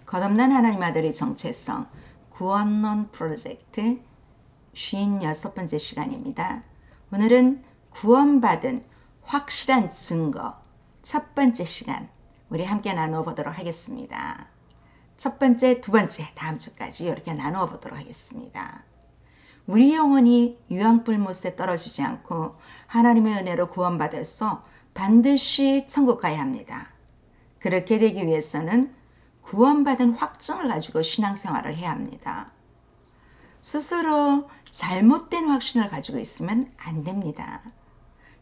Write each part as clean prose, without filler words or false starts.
거듭난 하나님 아들의 정체성 구원론 프로젝트 56번째 시간입니다. 오늘은 구원받은 확실한 증거 첫 번째 시간 우리 함께 나누어 보도록 하겠습니다. 첫 번째, 두 번째 다음 주까지 이렇게 나누어 보도록 하겠습니다. 우리 영혼이 유황불못에 떨어지지 않고 하나님의 은혜로 구원받아서 반드시 천국 가야 합니다. 그렇게 되기 위해서는 구원받은 확증을 가지고 신앙생활을 해야 합니다. 스스로 잘못된 확신을 가지고 있으면 안 됩니다.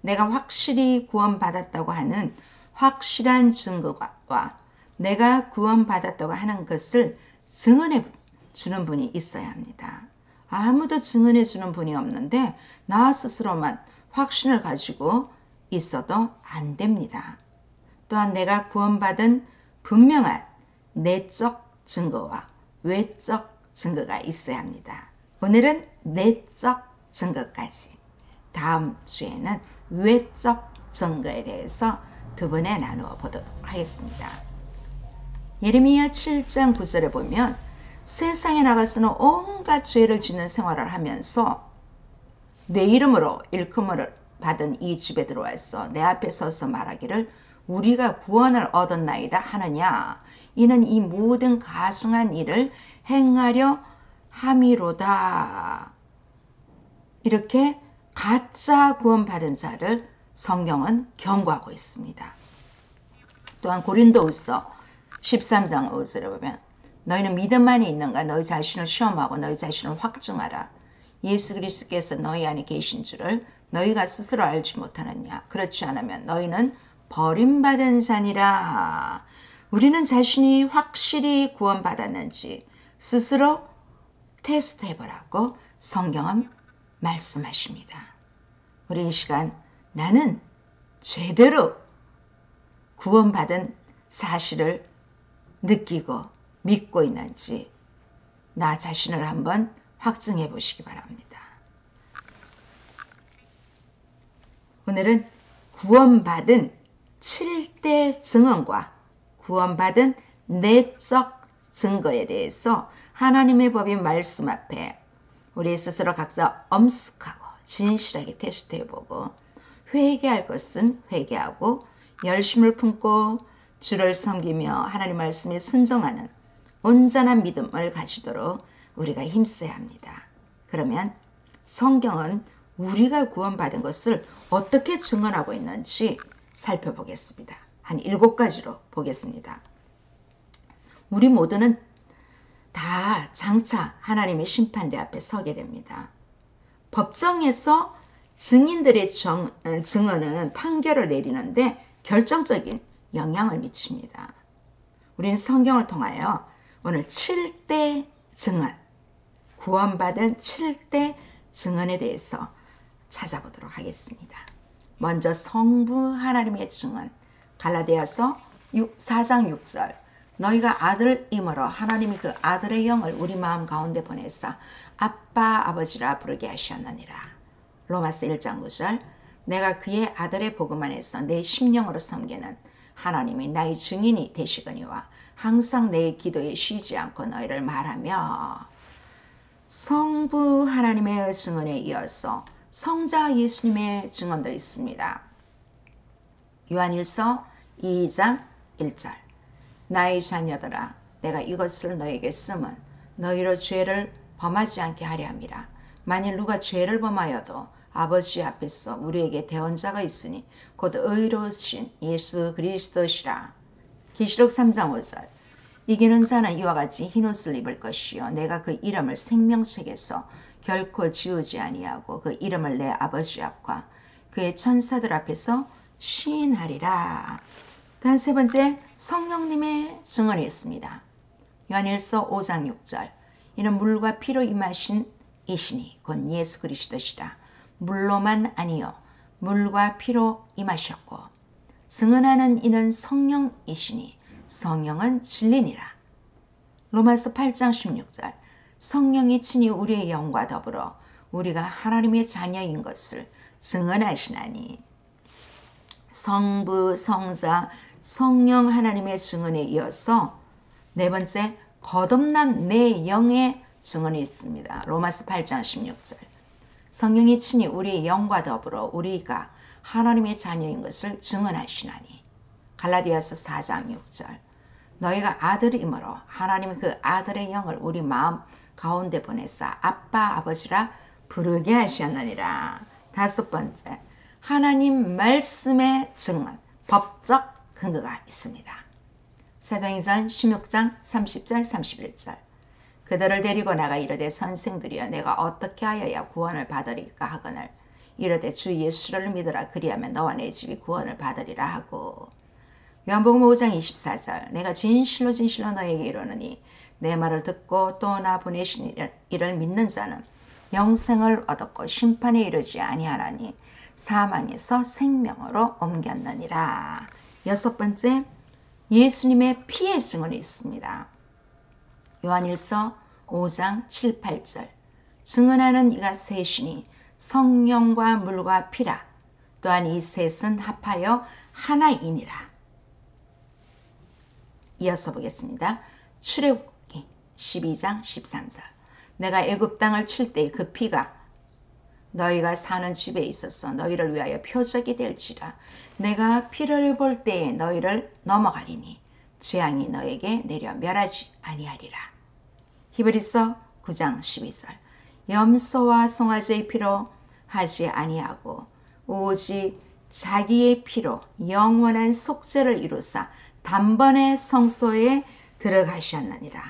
내가 확실히 구원받았다고 하는 확실한 증거와 내가 구원받았다고 하는 것을 증언해 주는 분이 있어야 합니다. 아무도 증언해 주는 분이 없는데 나 스스로만 확신을 가지고 있어도 안 됩니다. 또한 내가 구원받은 분명한 내적 증거와 외적 증거가 있어야 합니다. 오늘은 내적 증거까지, 다음 주에는 외적 증거에 대해서 두 번에 나누어 보도록 하겠습니다. 예레미야 7장 9절에 보면 세상에 나가서는 온갖 죄를 짓는 생활을 하면서 내 이름으로 일컬음을 받은 이 집에 들어와서 내 앞에 서서 말하기를 우리가 구원을 얻었나이다 하느냐, 이는 이 모든 가증한 일을 행하려 함이로다. 이렇게 가짜 구원받은 자를 성경은 경고하고 있습니다. 또한 고린도후서 13장 5절에 보면 너희는 믿음 안에 있는가? 너희 자신을 시험하고 너희 자신을 확증하라. 예수 그리스도께서 너희 안에 계신 줄을 너희가 스스로 알지 못하느냐? 그렇지 않으면 너희는 버림받은 자니라. 우리는 자신이 확실히 구원받았는지 스스로 테스트해보라고 성경은 말씀하십니다. 우리 이 시간 나는 제대로 구원받은 사실을 느끼고 믿고 있는지 나 자신을 한번 확증해 보시기 바랍니다. 오늘은 구원받은 7대 증언과 구원받은 내적 증거에 대해서 하나님의 법인 말씀 앞에 우리 스스로 각자 엄숙하고 진실하게 테스트해보고 회개할 것은 회개하고 열심을 품고 주를 섬기며 하나님 말씀에 순종하는 온전한 믿음을 가지도록 우리가 힘써야 합니다. 그러면 성경은 우리가 구원받은 것을 어떻게 증언하고 있는지 살펴보겠습니다. 한 7가지로 보겠습니다. 우리 모두는 다 장차 하나님의 심판대 앞에 서게 됩니다. 법정에서 증인들의 증언은 판결을 내리는데 결정적인 영향을 미칩니다. 우리는 성경을 통하여 오늘 7대 증언, 구원받은 7대 증언에 대해서 찾아보도록 하겠습니다. 먼저 성부 하나님의 증언, 갈라디아서 4장 6절 너희가 아들임으로 하나님이 그 아들의 영을 우리 마음 가운데 보내사 아빠 아버지라 부르게 하셨느니라. 로마서 1장 9절 내가 그의 아들의 복음 안에서 내 심령으로 섬기는 하나님이 나의 증인이 되시거니와 항상 내 기도에 쉬지 않고 너희를 말하며. 성부 하나님의 증언에 이어서 성자 예수님의 증언도 있습니다. 요한일서 2장 1절 나의 자녀들아 내가 이것을 너에게 쓰면 너희로 죄를 범하지 않게 하려 함이라. 만일 누가 죄를 범하여도 아버지 앞에서 우리에게 대언자가 있으니 곧 의로우신 예수 그리스도시라. 계시록 3장 5절 이기는 자는 이와 같이 흰옷을 입을 것이요 내가 그 이름을 생명책에서 결코 지우지 아니하고 그 이름을 내 아버지 앞과 그의 천사들 앞에서 시인하리라. 다음 세 번째 성령님의 증언이 있습니다. 요한일서 5장 6절 이는 물과 피로 임하신 이시니 곧 예수 그리스도시라. 물로만 아니요 물과 피로 임하셨고 증언하는 이는 성령이시니 성령은 진리니라. 로마서 8장 16절 성령이 친히 우리의 영과 더불어 우리가 하나님의 자녀인 것을 증언하시나니. 성부, 성자, 성령 하나님의 증언에 이어서 네 번째, 거듭난 내 영의 증언이 있습니다. 로마서 8장 16절. 성령이 친히 우리의 영과 더불어 우리가 하나님의 자녀인 것을 증언하시나니. 갈라디아서 4장 6절. 너희가 아들이므로 하나님이 그 아들의 영을 우리 마음 가운데 보내사 아빠 아버지라 부르게 하셨느니라. 다섯 번째, 하나님 말씀의 증언, 법적 근거가 있습니다. 사도행전 16장 30절 31절. 그들을 데리고 나가 이르되 선생들이여 내가 어떻게 하여야 구원을 받으리까 하거늘 이르되 주 예수를 믿으라 그리하면 너와 내 집이 구원을 받으리라 하고. 요한복음 5장 24절. 내가 진실로 진실로 너에게 이르노니 내 말을 듣고 또 나 보내신 이를 믿는 자는 영생을 얻었고 심판에 이르지 아니하나니 사망에서 생명으로 옮겼느니라. 여섯 번째, 예수님의 피의 증언이 있습니다. 요한일서 5장 7, 8절. 증언하는 이가 셋이니 성령과 물과 피라. 또한 이 셋은 합하여 하나이니라. 이어서 보겠습니다. 출애굽기 12장 13절. 내가 애굽 땅을 칠 때 그 피가 너희가 사는 집에 있어서 너희를 위하여 표적이 될지라. 내가 피를 볼 때에 너희를 넘어가리니 재앙이 너에게 내려 멸하지 아니하리라. 히브리서 9장 12절. 염소와 송아지의 피로 하지 아니하고 오직 자기의 피로 영원한 속죄를 이루사 단번에 성소에 들어가셨느니라.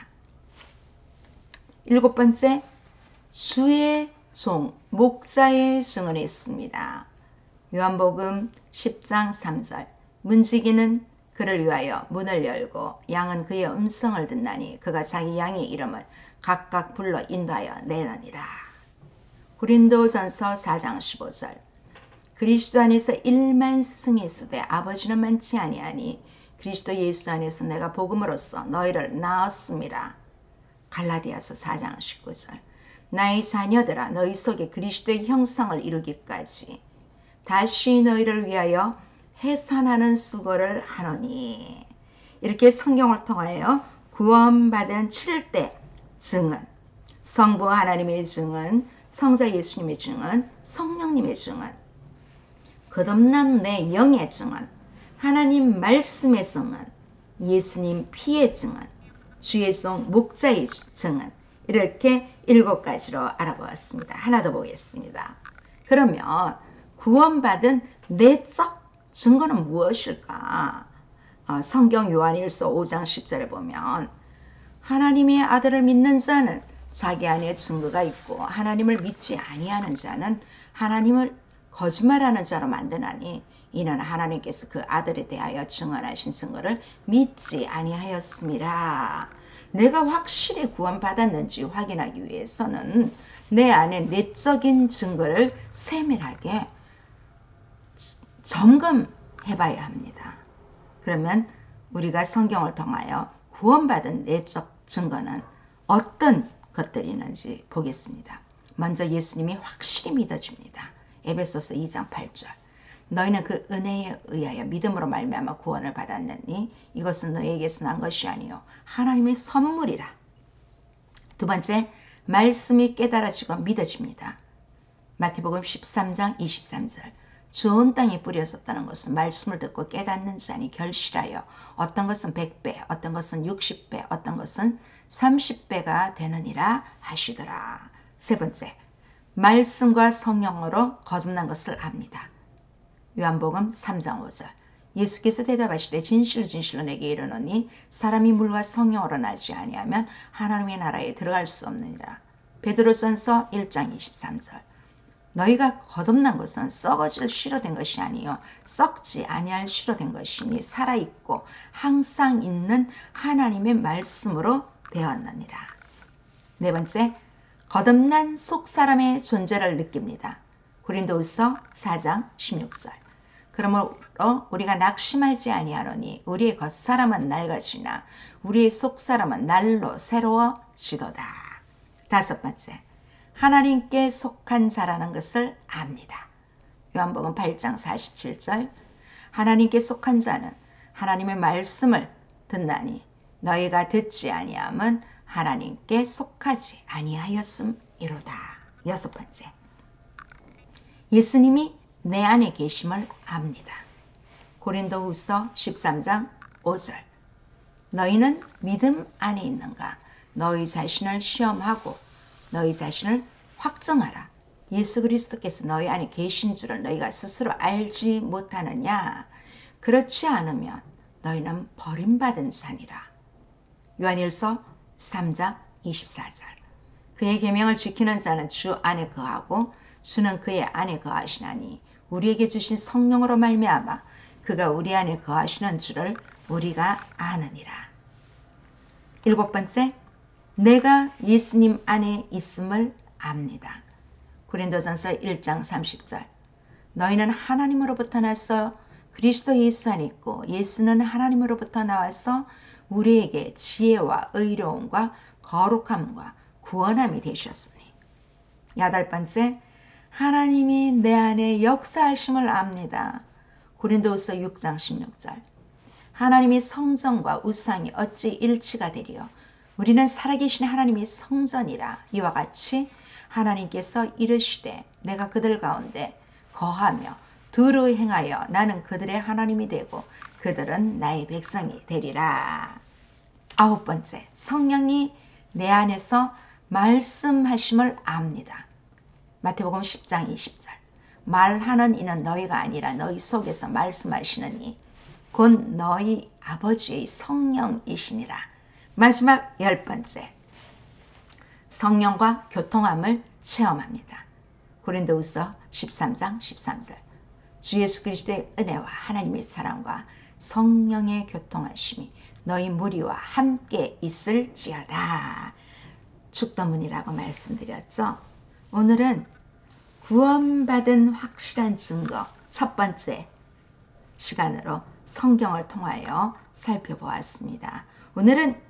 일곱 번째, 주의 종 목자의 증언이 있습니다. 요한복음 10장 3절. 문지기는 그를 위하여 문을 열고 양은 그의 음성을 듣나니 그가 자기 양의 이름을 각각 불러 인도하여 내느니라. 고린도전서 4장 15절. 그리스도 안에서 1만 스승이 있으되 아버지는 많지 아니하니 그리스도 예수 안에서 내가 복음으로써 너희를 낳았음이라. 갈라디아서 4장 19절. 나의 자녀들아 너희 속에 그리스도의 형상을 이루기까지 다시 너희를 위하여 해산하는 수고를 하노니. 이렇게 성경을 통하여 구원받은 7대 증언, 성부 하나님의 증언, 성자 예수님의 증언, 성령님의 증언, 거듭난 내 영의 증언, 하나님 말씀의 증언, 예수님 피의 증언, 주의 종 목자의 증언, 이렇게 7가지로 알아보았습니다. 하나 더 보겠습니다. 그러면 구원받은 내적 증거는 무엇일까? 성경 요한일서 5장 10절에 보면 하나님의 아들을 믿는 자는 자기 안에 증거가 있고 하나님을 믿지 아니하는 자는 하나님을 거짓말하는 자로 만드나니 이는 하나님께서 그 아들에 대하여 증언하신 증거를 믿지 아니하였음이라. 내가 확실히 구원받았는지 확인하기 위해서는 내 안에 내적인 증거를 세밀하게 점검해 봐야 합니다. 그러면 우리가 성경을 통하여 구원받은 내적 증거는 어떤 것들이 있는지 보겠습니다. 먼저 예수님이 확실히 믿어줍니다. 에베소서 2장 8절. 너희는 그 은혜에 의하여 믿음으로 말미암아 구원을 받았느니 이것은 너희에게서 난 것이 아니요 하나님의 선물이라. 두 번째, 말씀이 깨달아지고 믿어집니다. 마태복음 13장 23절. 좋은 땅에 뿌려졌다는 것은 말씀을 듣고 깨닫는 자니 결실하여 어떤 것은 100배, 어떤 것은 60배, 어떤 것은 30배가 되느니라 하시더라. 세 번째, 말씀과 성령으로 거듭난 것을 압니다. 요한복음 3장 5절. 예수께서 대답하시되 진실로 진실로 내게 이르노니 사람이 물과 성령으로 나지 아니하면 하나님의 나라에 들어갈 수 없느니라. 베드로전서 1장 23절. 너희가 거듭난 것은 썩어질 씨로 된 것이 아니요 썩지 아니할 씨로 된 것이니 살아있고 항상 있는 하나님의 말씀으로 되었느니라. 네 번째, 거듭난 속사람의 존재를 느낍니다. 고린도후서 4장 16절. 그러므로 우리가 낙심하지 아니하노니 우리의 겉사람은 낡아지나 우리의 속사람은 날로 새로워지도다. 다섯 번째, 하나님께 속한 자라는 것을 압니다. 요한복음 8장 47절. 하나님께 속한 자는 하나님의 말씀을 듣나니 너희가 듣지 아니함은 하나님께 속하지 아니하였음이로다. 여섯 번째, 예수님이 내 안에 계심을 압니다. 고린도후서 13장 5절. 너희는 믿음 안에 있는가? 너희 자신을 시험하고 너희 자신을 확정하라. 예수 그리스도께서 너희 안에 계신 줄을 너희가 스스로 알지 못하느냐? 그렇지 않으면 너희는 버림받은 자니라. 요한일서 3장 24절. 그의 계명을 지키는 자는 주 안에 거하고 주는 그의 안에 거하시나니 우리에게 주신 성령으로 말미암아 그가 우리 안에 거하시는 줄을 우리가 아느니라. 일곱 번째, 내가 예수님 안에 있음을 압니다. 고린도전서 1장 30절. 너희는 하나님으로부터 나서 그리스도 예수 안에 있고 예수는 하나님으로부터 나와서 우리에게 지혜와 의로움과 거룩함과 구원함이 되셨으니. 여덟 번째, 하나님이 내 안에 역사하심을 압니다. 고린도후서 6장 16절. 하나님이 성전과 우상이 어찌 일치가 되리요? 우리는 살아계신 하나님이 성전이라. 이와 같이 하나님께서 이르시되 내가 그들 가운데 거하며 두루 행하여 나는 그들의 하나님이 되고 그들은 나의 백성이 되리라. 아홉 번째, 성령이 내 안에서 말씀하심을 압니다. 마태복음 10장 20절. 말하는 이는 너희가 아니라 너희 속에서 말씀하시느니 곧 너희 아버지의 성령이시니라. 마지막 열 번째, 성령과 교통함을 체험합니다. 고린도후서 13장 13절. 주 예수 그리스도의 은혜와 하나님의 사랑과 성령의 교통하심이 너희 무리와 함께 있을지어다. 축도문이라고 말씀드렸죠. 오늘은 구원받은 확실한 증거 첫 번째 시간으로 성경을 통하여 살펴보았습니다. 오늘은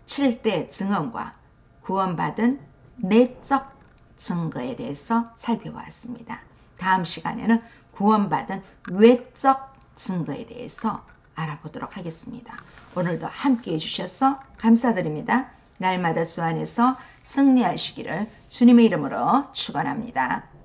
7대 증언과 구원받은 내적 증거에 대해서 살펴보았습니다. 다음 시간에는 구원받은 외적 증거에 대해서 알아보도록 하겠습니다. 오늘도 함께 해주셔서 감사드립니다. 날마다 주 안에서 승리하시기를 주님의 이름으로 축원합니다.